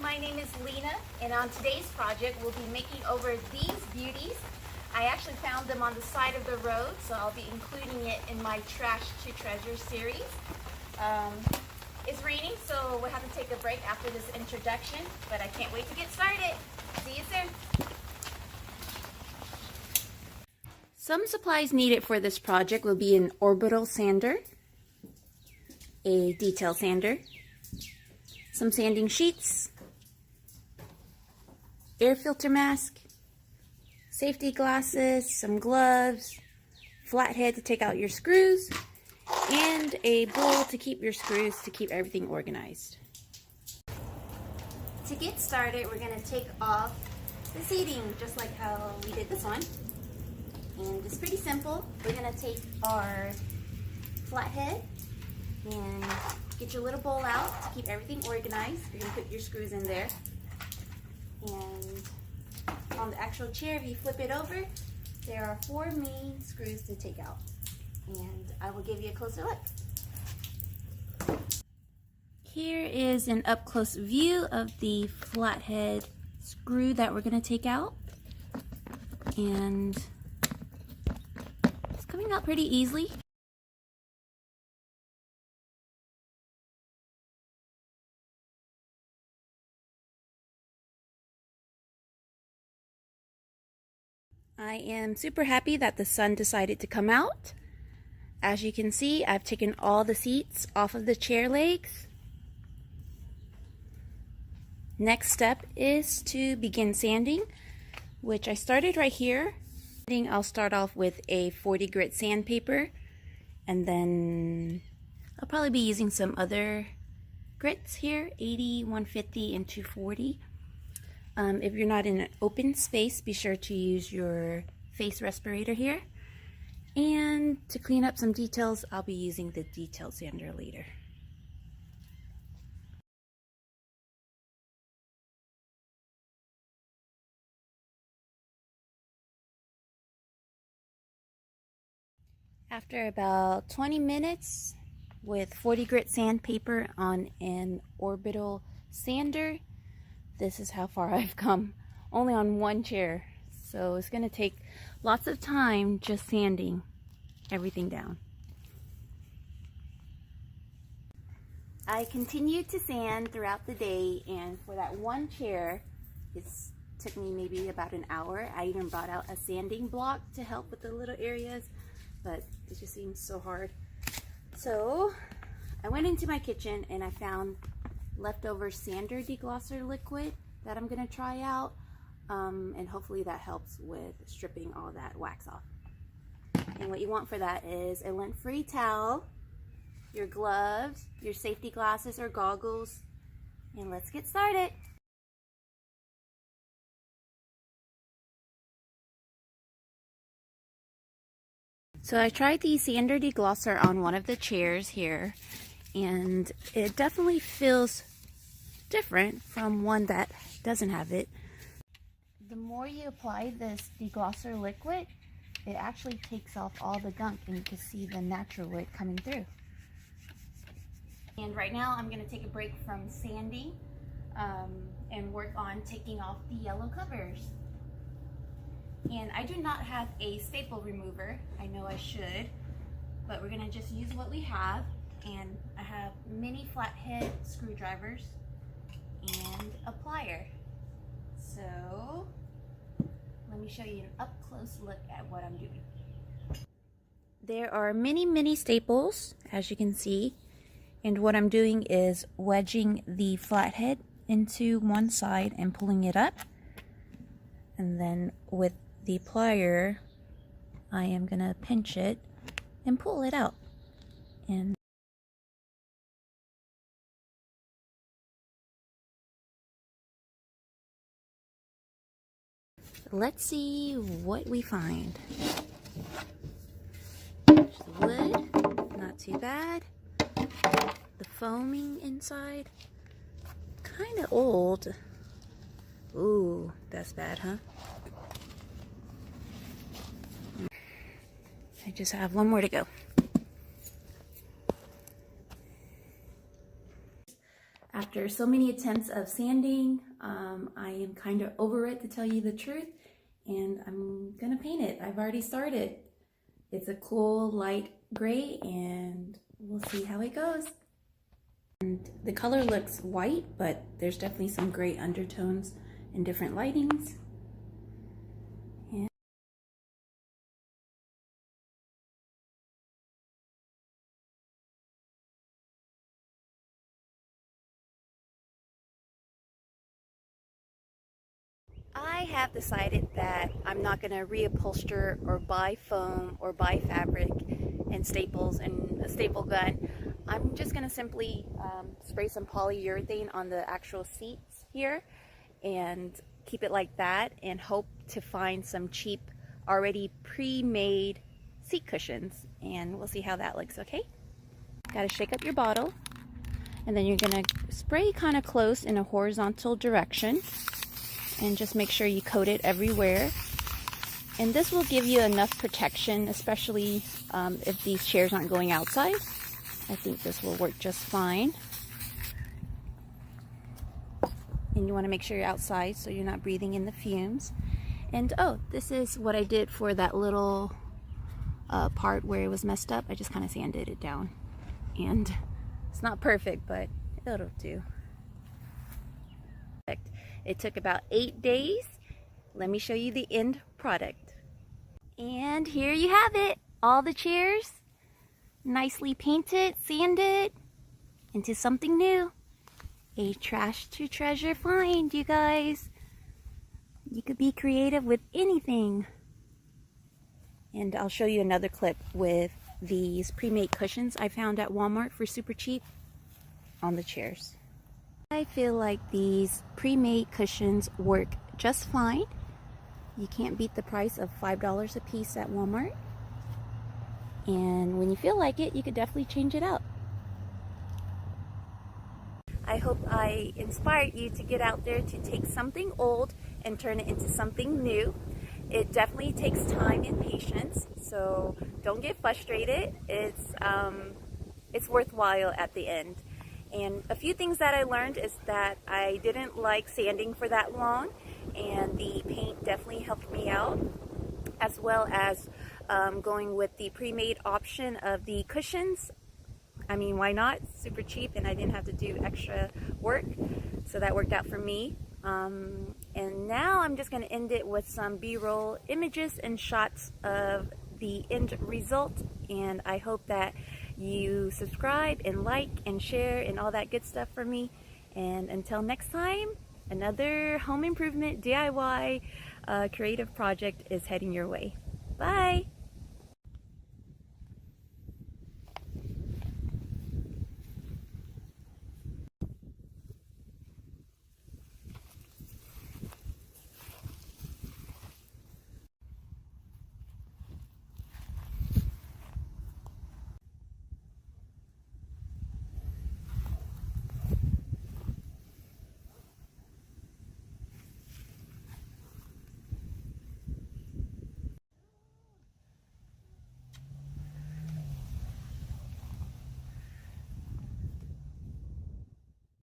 my name is Lena, and on today's project we'll be making over these beauties. I actually found them on the side of the road, so I'll be including it in my Trash to Treasure series. It's raining, so we'll have to take a break after this introduction, but I can't wait to get started. See you soon. Some supplies needed for this project will be an orbital sander, a detail sander, some sanding sheets, air filter mask, safety glasses, some gloves, flathead to take out your screws, and a bowl to keep your screws to keep everything organized. To get started, we're going to take off the seating just like how we did this one. And it's pretty simple. We're going to take our flathead and get your little bowl out to keep everything organized. You're going to put your screws in there. And on the actual chair, if you flip it over, there are 4 main screws to take out. And I will give you a closer look. Here is an up-close view of the flathead screw that we're going to take out. And it's coming out pretty easily. I am super happy that the sun decided to come out. As you can see, I've taken all the seats off of the chair legs. Next step is to begin sanding, which I started right here. I'll start off with a 40 grit sandpaper, and then I'll probably be using some other grits here, 80, 150, and 240. If you're not in an open space, be sure to use your face respirator here. And to clean up some details, I'll be using the detail sander later. After about 20 minutes with 40 grit sandpaper on an orbital sander, this is how far I've come, only on one chair. So it's going to take lots of time just sanding everything down. I continued to sand throughout the day, and for that one chair, it took me maybe about an hour. I even brought out a sanding block to help with the little areas, but it just seems so hard. So I went into my kitchen and I found leftover sander deglosser liquid that I'm going to try out, and hopefully that helps with stripping all that wax off. And what you want for that is a lint-free towel, your gloves, your safety glasses or goggles, and let's get started. So I tried the sander deglosser on one of the chairs here, and it definitely feels different from one that doesn't have it. The more you apply this deglosser liquid, it actually takes off all the gunk, and you can see the natural wood coming through. And right now I'm going to take a break from sanding and work on taking off the yellow covers. And I do not have a staple remover. I know I should, but we're going to just use what we have. And I have mini flathead screwdrivers and a plier. So let me show you an up-close look at what I'm doing. There are many staples, as you can see, and what I'm doing is wedging the flathead into one side and pulling it up, and then with the plier I am gonna pinch it and pull it out. And let's see what we find. There's the wood, not too bad. The foaming inside, kind of old. Ooh, that's bad, huh? I just have one more to go. After so many attempts of sanding, I am kind of over it, to tell you the truth, and I'm gonna paint it. I've already started. It's a cool light gray, and we'll see how it goes. And the color looks white, but there's definitely some gray undertones in different lightings. I have decided that I'm not going to reupholster or buy foam or buy fabric and staples and a staple gun. I'm just going to simply spray some polyurethane on the actual seats here and keep it like that, and hope to find some cheap, already pre-made seat cushions, and we'll see how that looks. Okay? Got to shake up your bottle, and then you're going to spray kind of close in a horizontal direction. And just make sure you coat it everywhere. And this will give you enough protection, especially if these chairs aren't going outside. I think this will work just fine. And you want to make sure you're outside so you're not breathing in the fumes. And oh, this is what I did for that little part where it was messed up. I just kind of sanded it down. And it's not perfect, but it'll do. It took about 8 days. Let me show you the end product. And here you have it. All the chairs nicely painted, sanded into something new. A trash to treasure find, you guys. You could be creative with anything. And I'll show you another clip with these pre-made cushions I found at Walmart for super cheap on the chairs. I feel like these pre-made cushions work just fine. You can't beat the price of $5 a piece at Walmart. And when you feel like it, you could definitely change it out. I hope I inspired you to get out there to take something old and turn it into something new. It definitely takes time and patience, so don't get frustrated. It's worthwhile at the end. And a few things that I learned is that I didn't like sanding for that long, and the paint definitely helped me out, as well as going with the pre-made option of the cushions. I mean, why not? It's super cheap, and I didn't have to do extra work, so that worked out for me. And now I'm just going to end it with some B-roll images and shots of the end result, and I hope that you subscribe and like and share and all that good stuff for me. And until next time, another home improvement DIY creative project is heading your way. Bye!